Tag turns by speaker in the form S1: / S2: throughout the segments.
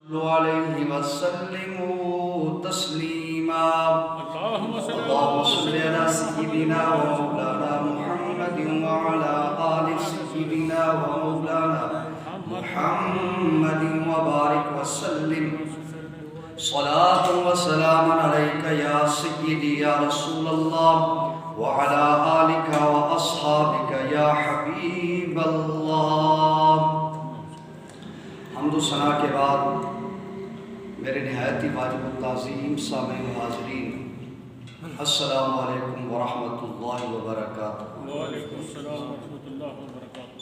S1: صلوا عليه وسلموا تسليما. اللهم صل على سيدنا ومولانا محمد وعلى آل سيدنا ومولانا محمد وبارك وسلم. صلاة وسلام عليك يا سيدي يا رسول الله وعلى آلك وأصحابك يا حبيب الله. حمد و ثنا کے بعد میرے نہایت ہی واجب التعظیم سامعین و حاضرین، السلام علیکم ورحمۃ اللہ وبرکاتہ.
S2: وعلیکم السلام ورحمۃ اللہ وبرکاتہ.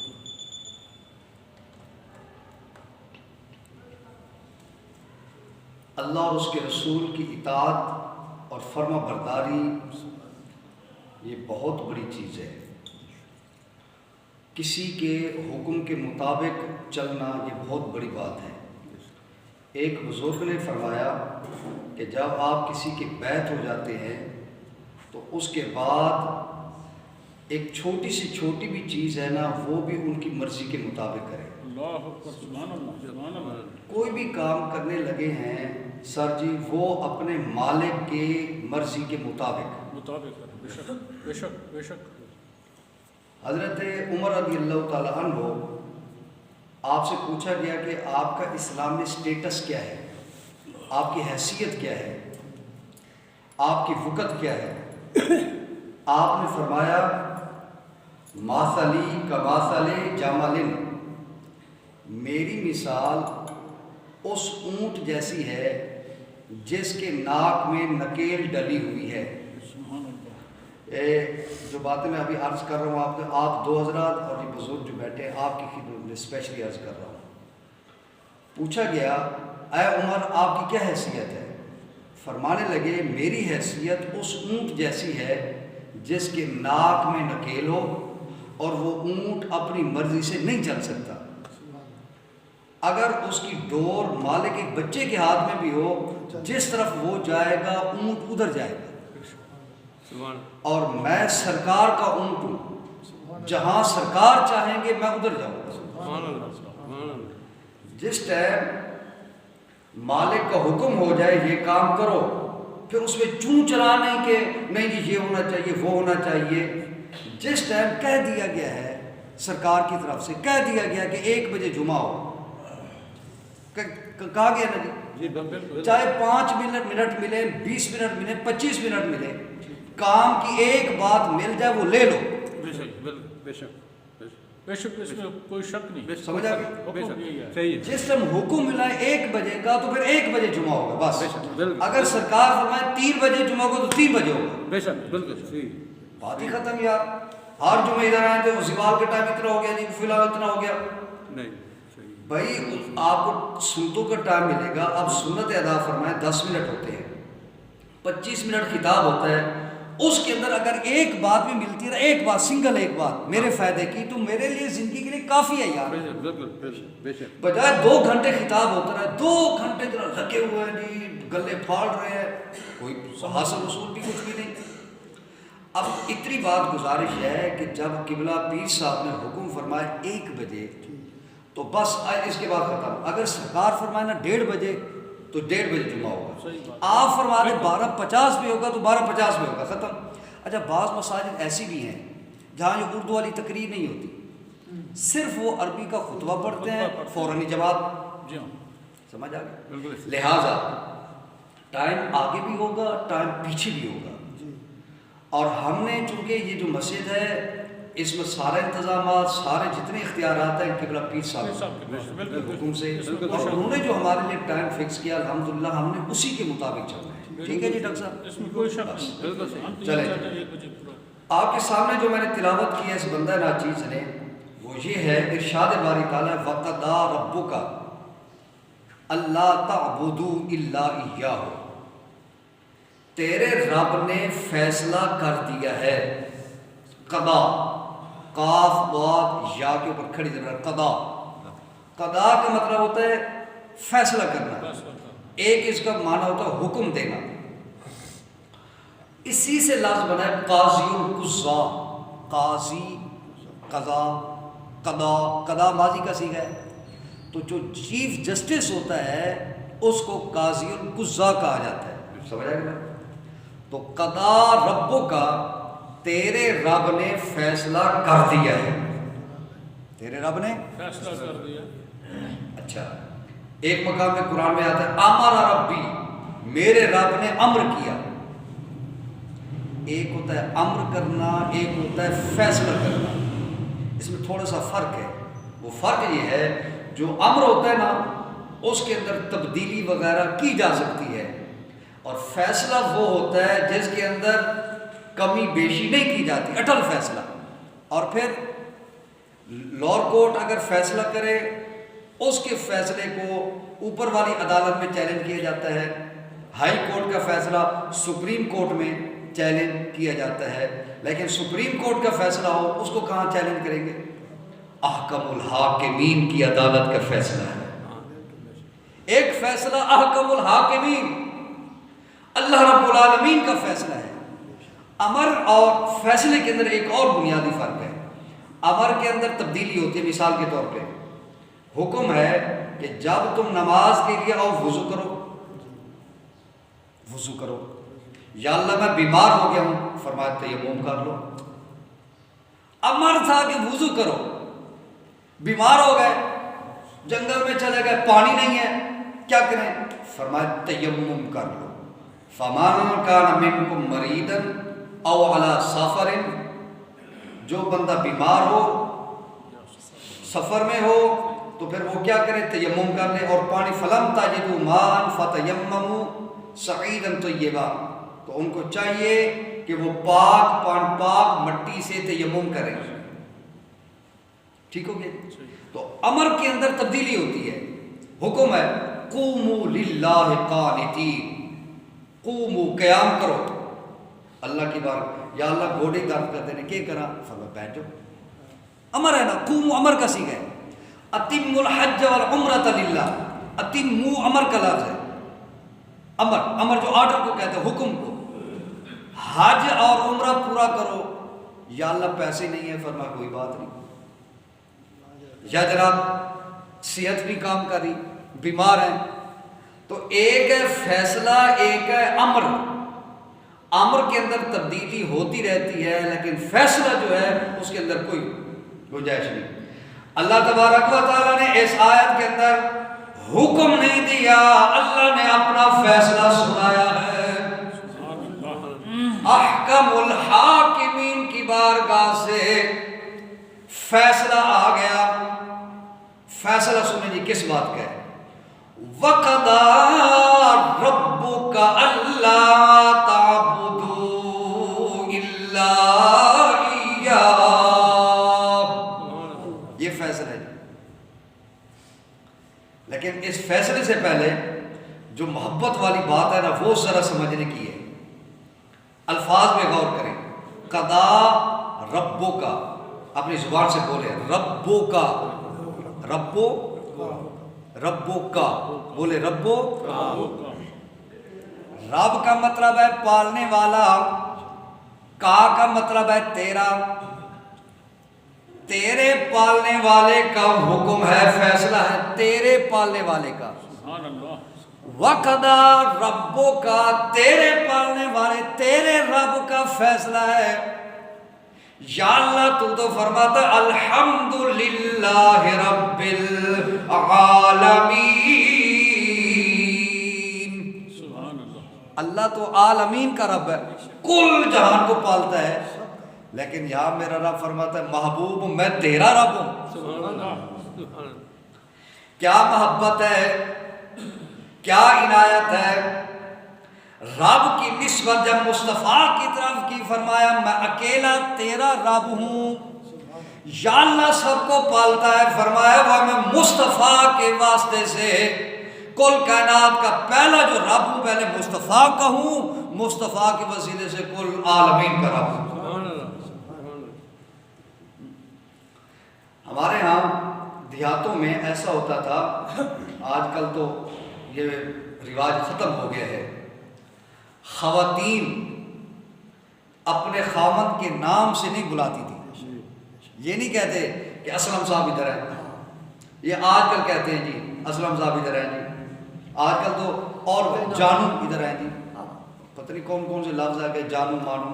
S1: اللہ اور اس کے رسول کی اطاعت اور فرما برداری یہ بہت بڑی چیز ہے. کسی کے حکم کے مطابق چلنا یہ بہت بڑی بات ہے. ایک بزرگ نے فرمایا کہ جب آپ کسی کے بیعت ہو جاتے ہیں تو اس کے بعد ایک چھوٹی سی چھوٹی بھی چیز ہے نا، وہ بھی ان کی مرضی کے مطابق کریں.
S2: اللہ اکبر، سبحان اللہ، سبحان اللہ.
S1: کوئی بھی کام کرنے لگے ہیں سر جی، وہ اپنے مالک کے مرضی کے مطابق
S2: کریں. بے شک بے شک بے شک.
S1: حضرت عمر رضی اللہ تعالیٰ عنہ آپ سے پوچھا گیا کہ آپ کا اسلام میں سٹیٹس کیا ہے، آپ کی حیثیت کیا ہے، آپ کی وقت کیا ہے. آپ نے فرمایا ماثلی کماثل جمل، میری مثال اس اونٹ جیسی ہے جس کے ناک میں نکیل ڈلی ہوئی ہے. جو باتیں میں ابھی عرض کر رہا ہوں آپ دو حضرات اور یہ بزرگ جو بیٹھے ہیں آپ کی خدمت میں اسپیشلی عرض کر رہا ہوں. پوچھا گیا اے عمر آپ کی کیا حیثیت ہے؟ فرمانے لگے میری حیثیت اس اونٹ جیسی ہے جس کے ناک میں نکیل ہو اور وہ اونٹ اپنی مرضی سے نہیں چل سکتا. اگر اس کی ڈور مالک ایک بچے کے ہاتھ میں بھی ہو، جس طرف وہ جائے گا اونٹ ادھر جائے گا. اور میں سرکار کا اونٹ ہوں، جہاں سرکار چاہیں گے میں ادھر جاؤں گا. جس ٹائم مالک کا حکم ہو جائے یہ کام کرو، پھر اس میں چون چلا نہیں کہ نہیں جی یہ ہونا چاہیے وہ ہونا چاہیے. جس ٹائم کہہ دیا گیا ہے سرکار کی طرف سے کہہ دیا گیا کہ 1 بجے جمعہ ہو، کہا گیا نا جی، چاہے 5 منٹ ملے، 20 منٹ ملے، 25 منٹ ملے، کام کی ایک بات مل جائے وہ لے لو.
S2: بے شک بے شک بے شک، اس میں کوئی شک نہیں.
S1: سمجھا
S2: گیا؟
S1: جس ٹائم حکم ملا ہے 1 بجے کا تو پھر 1 بجے جمعہ ہوگا بس. اگر سرکار فرمائے 3 بجے جمعہ کو تو 3 بجے ہوگا.
S2: بے شک بالکل
S1: بات ہی ختم یار. ہر جمعہ ادھر آئے تھے زوال کے ٹائم اتنا ہو گیا جی، فی الحال اتنا ہو گیا.
S2: نہیں
S1: بھائی آپ کو سنتوں کا ٹائم ملے گا. اب سنت ادا فرمائے 10 منٹ ہوتے ہیں، 25 منٹ خطاب ہوتا ہے. اس کے اندر اگر ایک بات بھی ملتی ہے، ایک بات سنگل ایک بات میرے فائدے کی، تو میرے لیے زندگی کے لیے کافی ہے یار. بجائے 2 گھنٹے خطاب ہوتا ہے، 2 گھنٹے لگے ہوئے ہیں جی، گلے پھاڑ رہے ہیں، کوئی حاصل وصول بھی کچھ بھی نہیں. اب اتنی بات گزارش ہے کہ جب قبلہ پیر صاحب نے حکم فرمایا 1 بجے تو بس اس کے بعد ختم. اگر سرکار فرمائے نا 1:30 بجے تو 1:30 بجے جمعہ ہوگا. آپ فرما رہے 12:50 بھی ہوگا تو 12:50 بھی ہوگا، ختم. اچھا بعض مساجد ایسی بھی ہیں جہاں یہ اردو والی تقریر نہیں ہوتی، صرف وہ عربی کا خطبہ پڑھتے ہیں، فوراً جواب. سمجھ آ گیا؟ لہٰذا ٹائم آگے بھی ہوگا، ٹائم پیچھے بھی ہوگا. اور ہم نے چونکہ یہ جو مسجد ہے اس میں سارے انتظامات، سارے جتنے اختیارات ہیں قبلہ پیر صاحب کے حکم سے، اور انہوں نے جو ہمارے لیے ٹائم فکس کیا الحمدللہ ہم نے اسی کے مطابق چلنا ہے. ٹھیک ہے جی ڈاکٹر صاحب؟
S2: اس میں کوئی شک نہیں.
S1: چلیں آپ کے سامنے جو میں نے تلاوت کی ہے اس بندہ ناچیز نے، وہ یہ ہے ارشاد باری تعالیٰ وَقَضَىٰ رَبُّكَ أَلَّا تَعْبُدُوا إِلَّا إِيَّاهُ، تیرے رب نے فیصلہ کر دیا ہے. قضا، قاف ضاد یا کے اوپر کھڑی ضرورت. قضا، قضا کا مطلب ہوتا ہے فیصلہ کرنا. ایک اس کا معنی ہوتا ہے حکم دینا. اسی سے لفظ بنا ہے قاضی القضاء، قاضی قضا، قضا، قضا ماضی کا صیغہ ہے. تو جو چیف جسٹس ہوتا ہے اس کو قاضی القضاء کہا جاتا ہے. سمجھ آئے گا؟ تو قضا ربو کا تیرے رب نے فیصلہ کر دیا ہے. تیرے رب نے
S2: فیصلہ کر دیا.
S1: اچھا ایک مقام میں قرآن میں آتا ہے امر ربی، میرے رب نے امر کیا. ایک ہوتا ہے امر کرنا، ایک ہوتا ہے فیصلہ کرنا. اس میں تھوڑا سا فرق ہے. وہ فرق یہ ہے جو امر ہوتا ہے نا اس کے اندر تبدیلی وغیرہ کی جا سکتی ہے، اور فیصلہ وہ ہوتا ہے جس کے اندر کمی بیشی نہیں کی جاتی، اٹل فیصلہ. اور پھر لوور کورٹ اگر فیصلہ کرے اس کے فیصلے کو اوپر والی عدالت میں چیلنج کیا جاتا ہے، ہائی کورٹ کا فیصلہ سپریم کورٹ میں چیلنج کیا جاتا ہے. لیکن سپریم کورٹ کا فیصلہ ہو اس کو کہاں چیلنج کریں گے؟ احکم الحاکمین کی عدالت کا فیصلہ ہے. ایک فیصلہ احکم الحاکمین اللہ رب العالمین کا فیصلہ ہے. امر اور فیصلے کے اندر ایک اور بنیادی فرق ہے. امر کے اندر تبدیلی ہوتی ہے. مثال کے طور پہ حکم ہے کہ جب تم نماز کے لیے آؤ وضو کرو، وضو کرو. یا اللہ میں بیمار ہو گیا ہوں، فرمایا تیمم کر لو. امر تھا کہ وضو کرو، بیمار ہو گئے، جنگل میں چلے گئے، پانی نہیں ہے، کیا کریں؟ فرمایا تیمم کر لو. فَمَنْ كَانَ مِنْكُمْ مَرِيضًا أَوْ عَلَى سَفَرٍ، جو بندہ بیمار ہو، سفر میں ہو، تو پھر وہ کیا کرے؟ تیمم کر لے. اور پانی فَلَمْ تَجِدُوا مَاءً فَتَيَمَّمُوا صَعِيدًا طَيِّبًا، تو ان کو چاہیے کہ وہ پاک مٹی سے تیمم کریں. ٹھیک ہو گیا؟ تو امر کے اندر تبدیلی ہوتی ہے. حکم ہے قوموا للہ قانتین، قوموا قیام کرو اللہ کی بار. یا اللہ گوڑے درد کرتے ہیں، کیا کرا؟ فرمایا بیٹھ جاؤ. امر ہے نا، قوموا امر کا صیغہ ہے. اتموا الحج والعمرۃ للہ، اتموا امر کا لفظ ہے. امر جو آرڈر کو کہتے ہیں، حکم کو. حج اور عمرہ پورا کرو. یا اللہ پیسے نہیں ہے، فرمایا کوئی بات نہیں. یا جناب صحت بھی کام کری، بیمار ہیں، تو ایک ہے فیصلہ، ایک ہے امر. امر کے اندر تبدیلی ہوتی رہتی ہے، لیکن فیصلہ جو ہے اس کے اندر کوئی گنجائش نہیں. اللہ تبارک و تعالیٰ نے اس آیت کے اندر حکم نہیں دیا، اللہ نے اپنا فیصلہ سنایا ہے. احکم الحاکمین کی بارگاہ سے فیصلہ آ گیا. فیصلہ سنیں جی کس بات کا ہے؟ وَقَضَىٰ رَبُّكَ أَلَّا تَعْبُدُوا إِلَّا إِيَّاهُ، یہ فیصلہ ہے. لیکن اس فیصلے سے پہلے جو محبت والی بات ہے نا وہ ذرا سمجھنے کی ہے. الفاظ میں غور کریں. قضا ربو کا، اپنی زبان سے بولے ربو کا، ربو کا بولے ربو. رب کا مطلب ہے پالنے والا، کا مطلب ہے تیرا. تیرے پالنے والے کا حکم ہے، فیصلہ ہے تیرے پالنے والے کا. وَقَضَىٰ رَبُّكَ، تیرے پالنے والے تیرے رب کا فیصلہ ہے. یا اللہ تو فرماتا الحمدللہ رب العالمین. اللہ تو عالمین کا رب ہے، کل جہان کو پالتا ہے. لیکن یہاں میرا رب فرماتا ہے محبوب میں تیرا رب ہوں. کیا محبت ہے، کیا عنایت ہے. رب کی نسبت جب مصطفیٰ کی طرف کی، فرمایا میں اکیلا تیرا رب ہوں. یا اللہ سب کو پالتا ہے، فرمایا وہ میں مصطفیٰ کے واسطے سے کل کائنات کا پہلا جو رب ہوں، پہلے مصطفیٰ کا ہوں، مصطفیٰ کے وسیلے سے کل عالمین کا رب ہوں. ہمارے ہاں دیہاتوں میں ایسا ہوتا تھا، آج کل تو یہ رواج ختم ہو گیا ہے. خواتین اپنے خاوند کے نام سے نہیں بلاتی تھی. یہ نہیں کہتے کہ اسلم صاحب ادھر ہیں، یہ آج کل کہتے ہیں جی اسلم صاحب ادھر ہیں جی، آج کل تو اور جانو ادھر ہیں جی، پتہ نہیں کون کون سے لفظ آ گئے جانو مانو.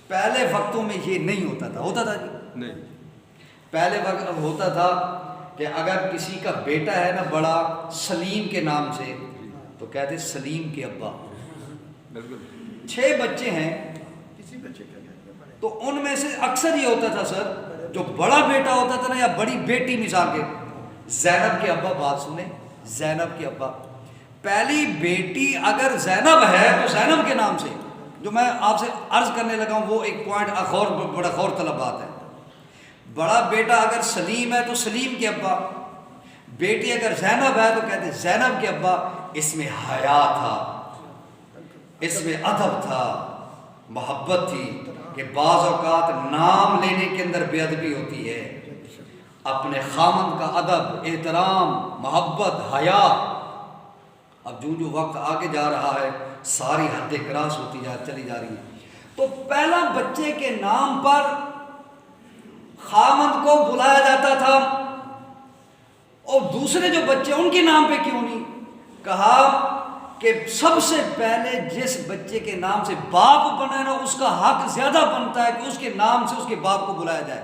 S1: پہلے وقتوں میں یہ نہیں ہوتا تھا. ہوتا تھا جی
S2: نہیں.
S1: پہلے وقت ہوتا تھا کہ اگر کسی کا بیٹا ہے نا بڑا سلیم کے نام سے تو کہتے سلیم کے ابا.
S2: بالکل.
S1: 6 بچے ہیں تو ان میں سے اکثر یہ ہوتا تھا سر، جو بڑا بیٹا ہوتا تھا نا یا بڑی بیٹی مثال کے، زینب کے ابا، بات سنیں، زینب کے ابا، پہلی بیٹی اگر زینب ہے تو زینب کے نام سے. جو میں آپ سے عرض کرنے لگا ہوں وہ ایک پوائنٹ بڑا غور طلب بات ہے. بڑا بیٹا اگر سلیم ہے تو سلیم کے ابا، بیٹی اگر زینب ہے تو کہتے زینب کے ابا. اس میں حیا تھا، اس میں ادب تھا، محبت تھی کہ بعض اوقات نام لینے کے اندر بے ادبی ہوتی ہے. اپنے خامند کا ادب، احترام، محبت، حیا. اب جو وقت آگے جا رہا ہے ساری حد کراس ہوتی چلی جا رہی ہے. تو پہلا بچے کے نام پر خامند کو بلایا جاتا تھا اور دوسرے جو بچے ان کے نام پہ کیوں نہیں. کہا کہ سب سے پہلے جس بچے کے نام سے باپ بنے نا اس کا حق زیادہ بنتا ہے کہ اس کے نام سے اس کے باپ کو بلایا جائے.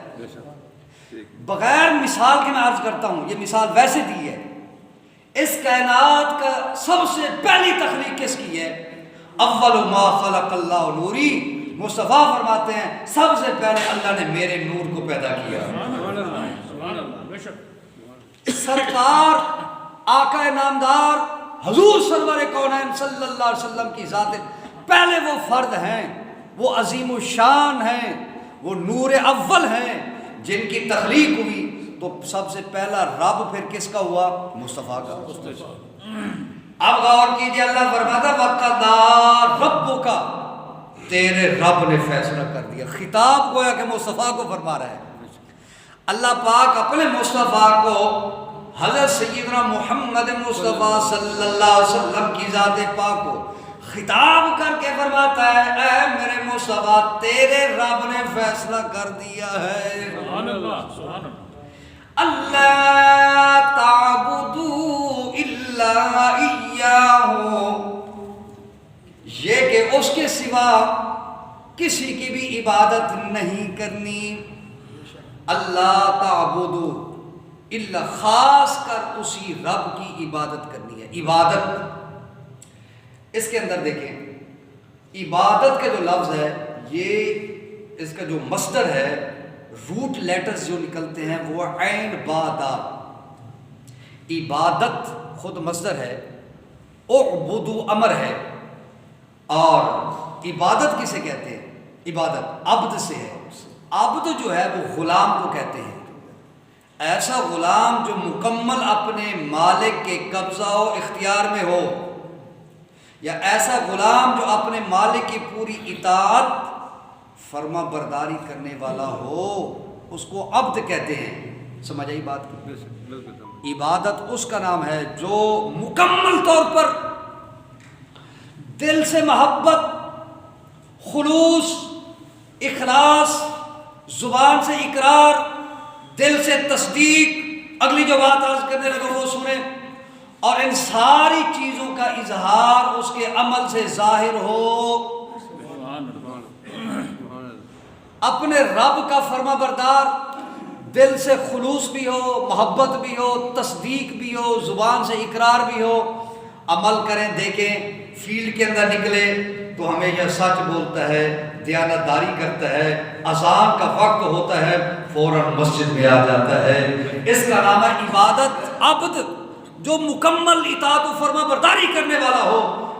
S1: بغیر مثال کے میں عرض کرتا ہوں، یہ مثال ویسے دی ہے. اس کائنات کا سب سے پہلی تخلیق کس کی ہے؟ اول ما خلق اللہ نوری. مصطفیٰ فرماتے ہیں سب سے پہلے اللہ نے میرے نور کو پیدا کیا. سرکار آقا نامدار حضور سرور کونین صلی اللہ علیہ وسلم کی ذات پہلے وہ فرد ہیں، وہ عظیم الشان ہیں، وہ نور اول ہیں جن کی تخلیق ہوئی. تو سب سے پہلا رب پھر کس کا ہوا؟ مصطفیٰ کا. اب غور کیجئے، اللہ فرماتا وَقَضَىٰ رَبُّكَ، تیرے رب نے فیصلہ کر دیا. خطاب گویا کہ مصطفیٰ کو فرما رہا ہے. اللہ پاک اپنے مصطفیٰ کو حضرت سیدنا محمد مصطفیٰ صلی اللہ علیہ وسلم کی ذات پاک کو خطاب کر کے فرماتا ہے اے میرے مصطفیٰ تیرے رب نے فیصلہ کر دیا ہے.
S2: سبحان اللہ، سبحان اللہ.
S1: اللہ تعبدوا الا ایاہ، یہ کہ اس کے سوا کسی کی بھی عبادت نہیں کرنی. اللہ تعبدوا الا، خاص کر اسی رب کی عبادت کرنی ہے. عبادت اس کے اندر دیکھیں، عبادت کے جو لفظ ہے یہ اس کا جو مصدر ہے، روٹ لیٹرز جو نکلتے ہیں وہ عین با دا. عبادت خود مصدر ہے، اعبدو امر ہے. اور عبادت کسے کہتے ہیں؟ عبادت عبد سے ہے. عبد جو ہے وہ غلام کو کہتے ہیں. ایسا غلام جو مکمل اپنے مالک کے قبضہ و اختیار میں ہو، یا ایسا غلام جو اپنے مالک کی پوری اطاعت فرما برداری کرنے والا ہو، اس کو عبد کہتے ہیں. سمجھ آئی بات کی؟ عبادت اس کا نام ہے جو مکمل طور پر دل سے محبت، خلوص، اخلاص، زبان سے اقرار، دل سے تصدیق، اگلی جو بات عرض کرنے لگا وہ سنیں، اور ان ساری چیزوں کا اظہار اس کے عمل سے ظاہر ہو. اپنے رب کا فرما بردار، دل سے خلوص بھی ہو، محبت بھی ہو، تصدیق بھی ہو، زبان سے اقرار بھی ہو. عمل کریں، دیکھیں فیلڈ کے اندر نکلے تو ہمیشہ سچ بولتا ہے، دیانت داری کرتا ہے، اذان کا وقت ہوتا ہے فوراً مسجد میں آ جاتا ہے. اس کا نام ہے عبادت. عبد جو مکمل اطاعت و فرما برداری کرنے والا ہو.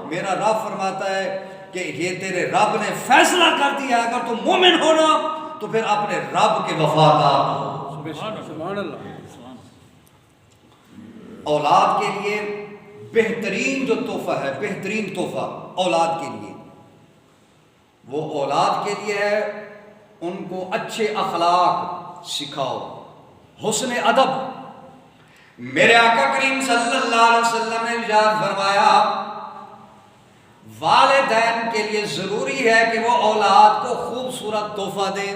S1: میرا رب فرماتا ہے کہ یہ تیرے رب نے فیصلہ کر دیا، اگر تم مومن ہونا تو پھر اپنے رب کے وفادار ہو.
S2: سبحان اللہ.
S1: اولاد کے لیے بہترین جو تحفہ ہے، بہترین تحفہ اولاد کے لیے، وہ اولاد کے لیے ہے ان کو اچھے اخلاق سکھاؤ، حسن ادب. میرے آقا کریم صلی اللہ علیہ وسلم نے ارشاد فرمایا والدین کے لیے ضروری ہے کہ وہ اولاد کو خوبصورت تحفہ دیں،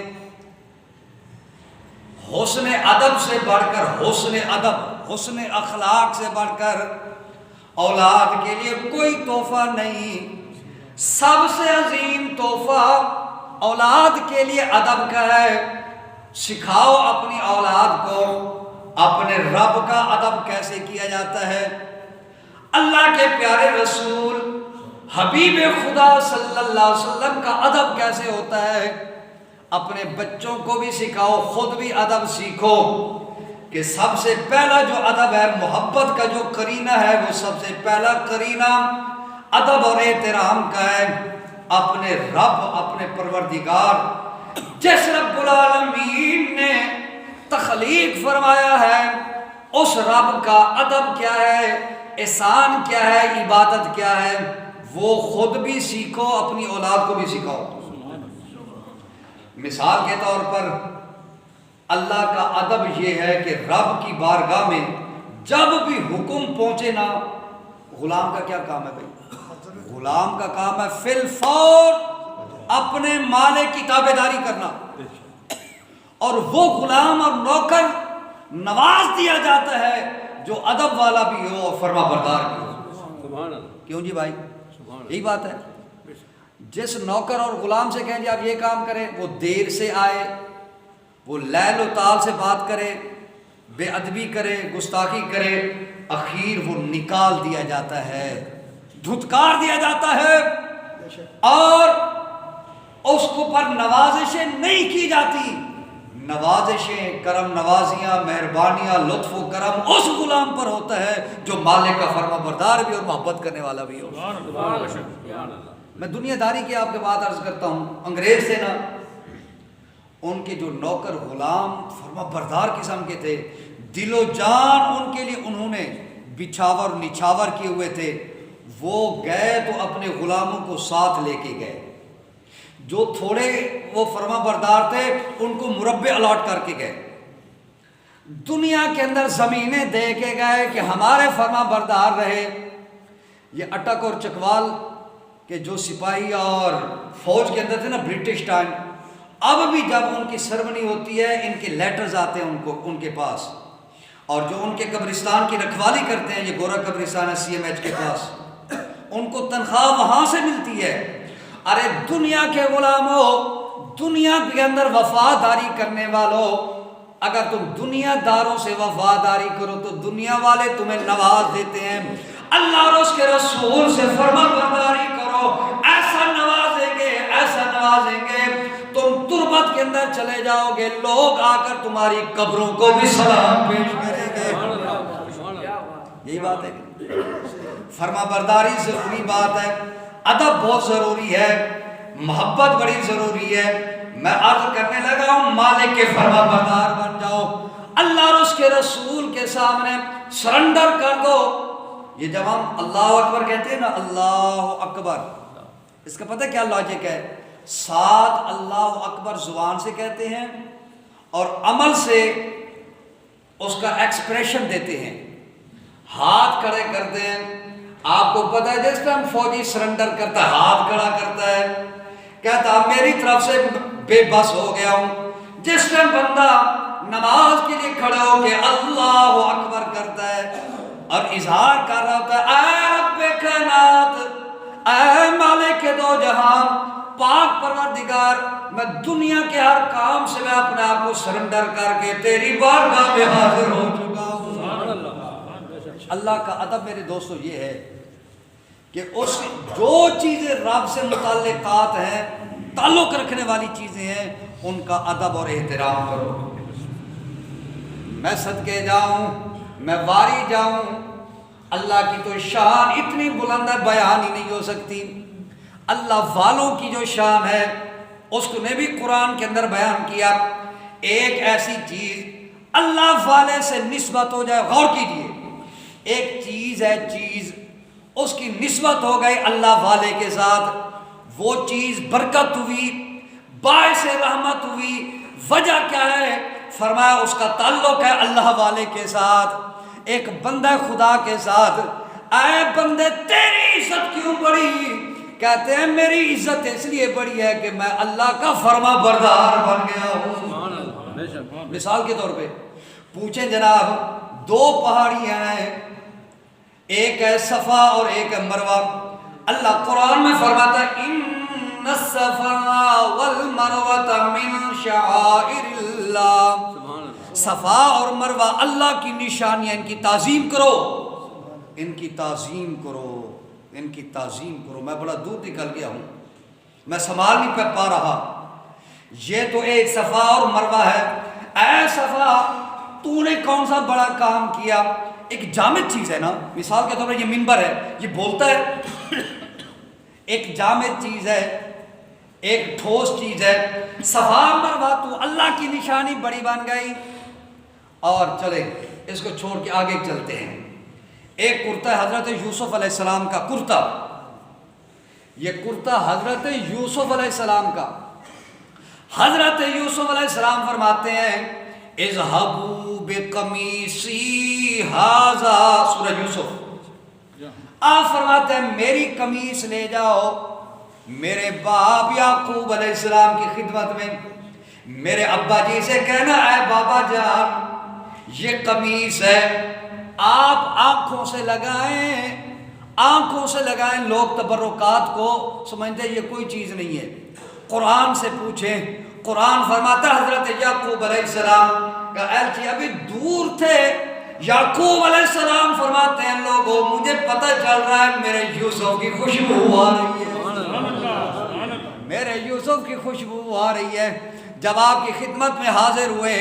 S1: حسن ادب سے بڑھ کر حسن ادب، حسن اخلاق سے بڑھ کر اولاد کے لیے کوئی تحفہ نہیں۔ سب سے عظیم تحفہ اولاد کے لیے ادب کا ہے۔ سکھاؤ اپنی اولاد کو اپنے رب کا ادب کیسے کیا جاتا ہے، اللہ کے پیارے رسول حبیب خدا صلی اللہ علیہ وسلم کا ادب کیسے ہوتا ہے۔ اپنے بچوں کو بھی سکھاؤ، خود بھی ادب سیکھو کہ سب سے پہلا جو ادب ہے، محبت کا جو قرینہ ہے، وہ سب سے پہلا قرینہ ادب اور احترام کا ہے۔ اپنے رب، اپنے پروردگار جس رب العالمین نے تخلیق فرمایا ہے، اس رب کا ادب کیا ہے، احسان کیا ہے، عبادت کیا ہے، وہ خود بھی سیکھو، اپنی اولاد کو بھی سکھاؤ۔ مثال کے طور پر اللہ کا ادب یہ ہے کہ رب کی بارگاہ میں جب بھی حکم پہنچے نا، غلام کا کیا کام ہے بھائی؟ غلام کا کام ہے فی الفور اپنے مالک کی تابع داری کرنا، اور وہ غلام اور نوکر نواز دیا جاتا ہے جو ادب والا بھی ہو اور فرما بردار بھی ہو۔ کیوں جی بھائی؟ یہی بات ہے۔ جس نوکر اور غلام سے کہیں جی آپ یہ کام کریں، وہ دیر سے آئے، وہ لیل و تال سے بات کرے، بے ادبی کرے، گستاخی کرے، اخیر وہ نکال دیا جاتا ہے، دھتکار دیا جاتا ہے، اور اس کو پر نوازشیں نہیں کی جاتی۔ نوازشیں، کرم نوازیاں، مہربانیاں، لطف و کرم اس غلام پر ہوتا ہے جو مالک کا فرما بردار بھی اور محبت کرنے والا بھی ہو۔ میں دنیا داری کی آپ کے بات عرض کرتا ہوں، انگریز تھے نا، ان کے جو نوکر غلام فرما بردار قسم کے تھے، دل و جان ان کے لیے انہوں نے بچھاور نچھاور کیے ہوئے تھے، وہ گئے تو اپنے غلاموں کو ساتھ لے کے گئے۔ جو تھوڑے وہ فرما بردار تھے ان کو مربع الاٹ کر کے گئے، دنیا کے اندر زمینیں دے کے گئے کہ ہمارے فرما بردار رہے۔ یہ اٹک اور چکوال کہ جو سپاہی اور فوج کے اندر تھے نا برٹش ٹائم، اب بھی جب ان کی سرمنی ہوتی ہے ان کے لیٹرز آتے ہیں ان کے پاس، اور جو ان کے قبرستان کی رکھوالی کرتے ہیں، یہ گورا قبرستان ہے سی ایم ایچ کے پاس، ان کو تنخواہ وہاں سے ملتی ہے۔ ارے دنیا کے غلاموں، دنیا کے اندر وفاداری کرنے والوں، اگر تم دنیا داروں سے وفاداری کرو تو دنیا والے تمہیں نواز دیتے ہیں۔ اللہ اور اس کے رسول سے فرما برداری کرو، ایسا نوازیں گے، ایسا نوازیں گے، تم تربت کے اندر چلے جاؤ گے، لوگ آ کر تمہاری قبروں کو بھی سلام پیش کریں گے۔ یہی بات ہے، فرما برداری ضروری بات ہے، ادب بہت ضروری ہے، محبت بڑی ضروری ہے۔ میں عرض کرنے لگا ہوں مالک کے فرما بردار بن جاؤ، اللہ اور اس کے رسول کے سامنے سرنڈر کر دو۔ یہ جب ہم اللہ اکبر کہتے ہیں نا، اللہ اکبر، اس کا پتہ کیا لاجک ہے؟ ساتھ اللہ اکبر زبان سے کہتے ہیں اور عمل سے اس کا ایکسپریشن دیتے ہیں، ہاتھ کھڑے کرتے ہیں۔ آپ کو پتہ ہے جس ٹائم فوجی سرنڈر کرتا ہے ہاتھ کھڑا کرتا ہے، کہتا میری طرف سے بے بس ہو گیا ہوں۔ جس ٹائم بندہ نماز کے لیے کھڑا ہو کے اللہ اکبر کرتا ہے اور اظہار کر رہا ہوتا ہے، اے رب کائنات، اے مالک کے دو جہان، پاک پروردگار، میں دنیا کے ہر کام سے میں اپنے آپ کو سرنڈر کر کے تیری بارگاہ میں حاضر ہو چکا ہوں۔ اللہ کا ادب میرے دوستو یہ ہے کہ اس جو چیزیں رب سے متعلقات ہیں، تعلق رکھنے والی چیزیں ہیں، ان کا ادب اور احترام کرو۔ میں صدقے جاؤں، میں واری جاؤں، اللہ کی تو شان اتنی بلند ہے بیان ہی نہیں ہو سکتی۔ اللہ والوں کی جو شان ہے اس کو نے بھی قرآن کے اندر بیان کیا۔ ایک ایسی چیز اللہ والے سے نسبت ہو جائے، غور کیجئے، ایک چیز ہے، چیز اس کی نسبت ہو گئی اللہ والے کے ساتھ، وہ چیز برکت ہوئی، باعث رحمت ہوئی۔ وجہ کیا ہے؟ فرمایا اس کا تعلق ہے اللہ والے کے ساتھ، ایک بندہ خدا کے ساتھ۔ اے بندے تیری عزت کیوں بڑی؟ کہتے ہیں میری عزت اس لیے بڑی ہے کہ میں اللہ کا فرما بردار بن گیا ہوں۔
S2: بے شک
S1: مثال کے طور پہ پوچھیں جناب، دو پہاڑیاں ہیں، ایک ہے صفا اور ایک ہے مروہ. اللہ قرآن میں فرماتا ہے ان الصفا والمروہ من شعائر اللہ.
S2: سبحان اللہ
S1: صفا اور مروہ اللہ کی نشانیاں، ان کی تعظیم کرو، ان کی تعظیم کرو، ان کی تعظیم کرو. میں بڑا دور نکل گیا ہوں، میں سنبھال نہیں پا رہا. یہ تو ایک صفا اور مروہ ہے. اے صفا، تو نے کون سا بڑا کام کیا؟ ایک جامد چیز ہے نا، مثال کے طور پر یہ منبر ہے، یہ بولتا ہے، ایک جامد چیز ہے، ایک ٹھوس چیز ہے. صفا مروہ تو اللہ کی نشانی بڑی بن گئی. اور چلے اس کو چھوڑ کے آگے چلتے ہیں. ایک کرتا ہے حضرت یوسف علیہ السلام کا کرتا، یہ کرتا حضرت یوسف علیہ السلام کا. حضرت یوسف علیہ السلام فرماتے ہیں اذهبوا بقمیصی ھذا، سورہ یوسف. آپ فرماتے ہیں میری قمیص لے جاؤ میرے باپ یعقوب علیہ السلام کی خدمت میں. میرے ابا جی سے کہنا اے بابا جان یہ قمیص ہے، آپ آنکھوں سے لگائیں، آنکھوں سے لگائیں. لوگ تبرکات کو سمجھتے یہ کوئی چیز نہیں ہے. قرآن سے پوچھیں، قرآن فرماتا ہے حضرت یعقوب علیہ السلام کا ایلچی ابھی دور تھے. یعقوب علیہ السلام فرماتے ہیں لوگوں مجھے پتہ چل رہا ہے میرے یوسف کی خوشبو آ رہی ہے، میرے یوسف کی خوشبو آ رہی ہے. جب آپ کی خدمت میں حاضر ہوئے،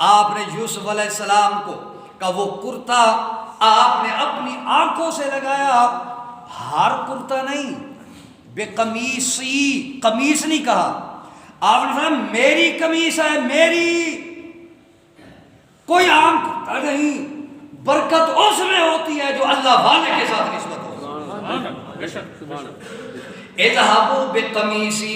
S1: آپ نے یوسف علیہ السلام کو کا وہ کرتا آپ نے اپنی آنکھوں سے لگایا. ہر کرتا نہیں، بے قمیصی، قمیص نہیں کہا. آپ نے فرمایا میری قمیص ہے، میری، کوئی عام کرتا نہیں. برکت اس میں ہوتی ہے جو اللہ والے کے ساتھ نسبت ہو.
S2: بے شک سبحان اللہ
S1: اذهبوا بقمیصی،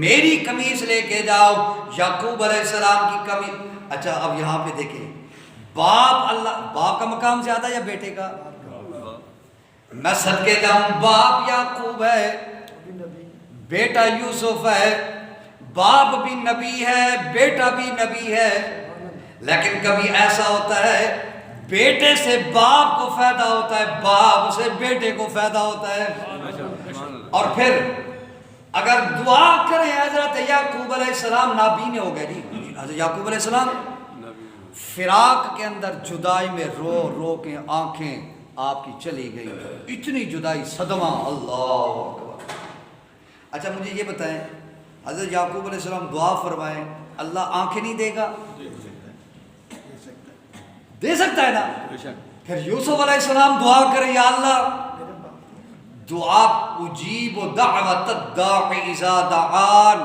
S1: میری قمیص لے کے جاؤ. یعقوب علیہ السلام کی قمیص. اچھا اب یہاں پہ دیکھیں، باپ اللہ، باپ کا مقام زیادہ یا بیٹے کا؟ میں صدقے جاؤں، باپ یعقوب ہے، بیٹا یوسف ہے. باپ بھی نبی ہے، بیٹا بھی نبی ہے. لیکن کبھی ایسا ہوتا ہے بیٹے سے باپ کو فائدہ ہوتا ہے، باپ سے بیٹے کو فائدہ ہوتا ہے. اور پھر اگر دعا کریں، حضرت یعقوب علیہ السلام نابینے ہو گئے. جی حضرت یعقوب علیہ السلام فراق کے اندر جدائی میں رو رو کے آنکھیں آپ کی چلی گئی، اتنی جدائی، صدمہ. اللہ اکبر. اچھا مجھے یہ بتائیں، حضرت یعقوب علیہ السلام دعا فرمائیں، اللہ آنکھیں نہیں دے گا؟ دے سکتا ہے نا. پھر یوسف علیہ السلام دعا کریں یا اللہ دعا اجیب دعوت الداع اذا دعان،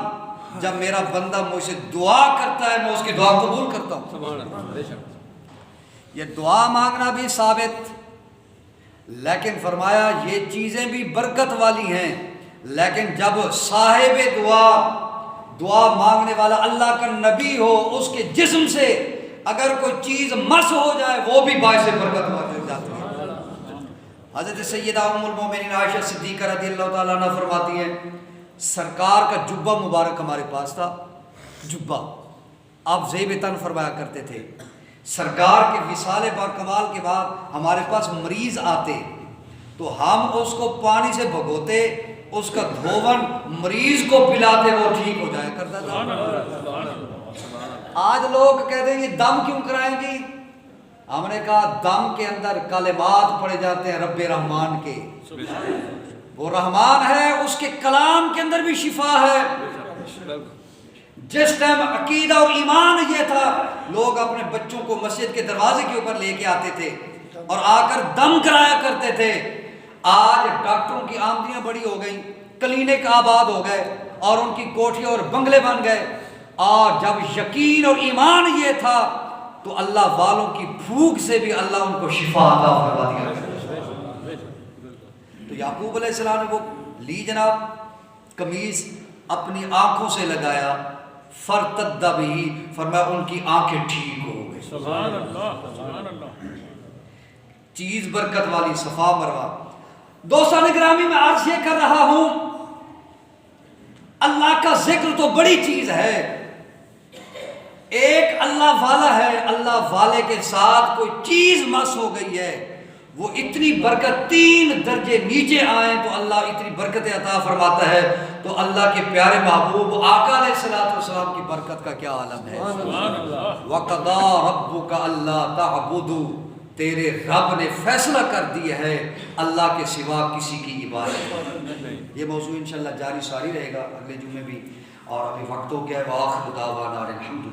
S1: جب میرا بندہ مجھ سے دعا کرتا ہے میں اس کی دعا قبول کرتا ہوں.
S2: سبحان اللہ بے شک
S1: یہ دعا مانگنا بھی ثابت، لیکن فرمایا یہ چیزیں بھی برکت والی ہیں. لیکن جب صاحب دعا مانگنے والا اللہ کا نبی ہو، اس کے جسم سے اگر کوئی چیز مس ہو جائے وہ بھی باعث برکت ہو جاتی ہے. حضرت سیدہ ام المومنین عائشہ صدیقہ رضی اللہ تعالیٰ عنہ فرماتی ہیں سرکار کا جبہ مبارک ہمارے پاس تھا. جبہ آپ زیب تن فرمایا کرتے تھے. سرکار کے وصال باکمال کے بعد ہمارے پاس مریض آتے تو ہم اس کو پانی سے بھگوتے، اس کا دھون مریض کو پلاتے، وہ ٹھیک ہو جایا کرتا تھا. آج لوگ کہتے ہیں یہ دم کیوں کرائیں گی؟ ہم نے کہا دم کے اندر کلمات پڑے جاتے ہیں رب رحمان کے. وہ رحمان ہے، اس کے کلام کے اندر بھی شفا ہے. جس ٹائم عقیدہ اور ایمان یہ تھا، لوگ اپنے بچوں کو مسجد کے دروازے کے اوپر لے کے آتے تھے اور آ کر دم کرایا کرتے تھے. آج ڈاکٹروں کی آمدنیاں بڑی ہو گئیں، کلینک آباد ہو گئے اور ان کی کوٹھیاں اور بنگلے بن گئے. اور جب یقین اور ایمان یہ تھا تو اللہ والوں کی بھوک سے بھی اللہ ان کو شفا عطا فرما دیا. تو یعقوب علیہ السلام نے وہ لی جناب قمیص، اپنی آنکھوں سے لگایا، فرتد بھی، فرمایا ان کی آنکھیں ٹھیک ہو گئی.
S2: سبحان اللہ سبحان اللہ.
S1: چیز برکت والی، صفا مروہ. دوستان گرامی میں عرض یہ کر رہا ہوں اللہ کا ذکر تو بڑی چیز ہے، ایک اللہ والا ہے، اللہ والے کے ساتھ کوئی چیز مس ہو گئی ہے، وہ اتنی برکت 3 درجے نیچے آئیں تو اللہ اتنی برکت عطا فرماتا ہے، تو اللہ کے پیارے محبوب آقا علیہ الصلوۃ والسلام کی برکت کا کیا عالم ہے۔ وَقَضَىٰ رَبُّكَ أَلَّا تَعْبُدُوا، تیرے رب نے فیصلہ کر دیا ہے اللہ کے سوا کسی کی عبادت۔ یہ موضوع انشاءاللہ جاری ساری رہے گا اگلے جمعے بھی، اور ابھی وقت ہو گیا ہے۔ وآخر دعوانا الحمدللہ۔